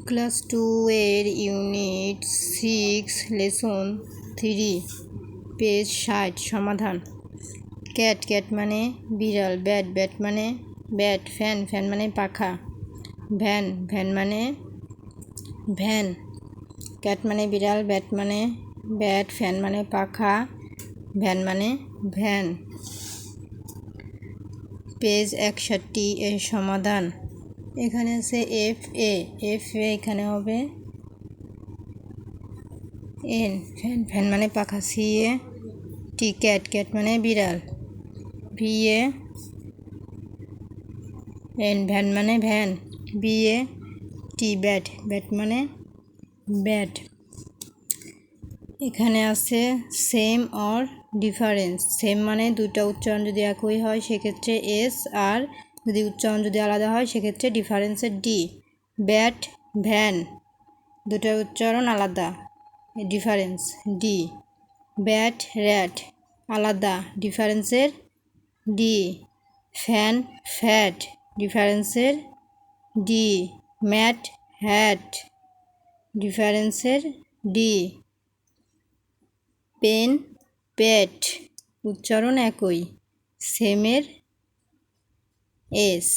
Class 2 এর unit 6 lesson 3 page 60 সমাধান। Cat cat মানে বিড়াল, ব্যাট ব্যাট মানে ব্যাট, ফ্যান ফ্যান মানে পাখা, ভ্যান ভ্যান মানে ভ্যান। ক্যাট মানে বিড়াল, ব্যাট মানে ব্যাট, ফ্যান মানে পাখা, ভ্যান মানে ভ্যান। পেজ 61 এর সমাধান। এখানে আছে এফ এ এখানে হবে এন, ফ্যান ফ্যান মানে পাখা, সি এ টি ক্যাট ক্যাট মানে বিড়াল, ভি এ এন ভ্যান মানে van, B A T bat bat মানে ব্যাট। এখানে আছে সেম অর ডিফারেন্স। সেম মানে দুটো উচ্চারণ যদি একই হয় সেক্ষেত্রে এস, আর যদি উচ্চারণ যদি আলাদা হয় সেক্ষেত্রে ডিফারেন্সের ডি। ব্যাট ভ্যান দুটোর উচ্চারণ আলাদা, ডিফারেন্স ডি। ব্যাট র্যাট আলাদা, ডিফারেন্সের ডি। ফ্যান ফ্যাট ডিফারেন্সের ডি। ম্যাট হ্যাট ডিফারেন্সের ডি। পেন পেট উচ্চারণ একই, সেমের এস।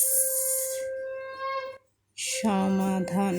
সমাধান।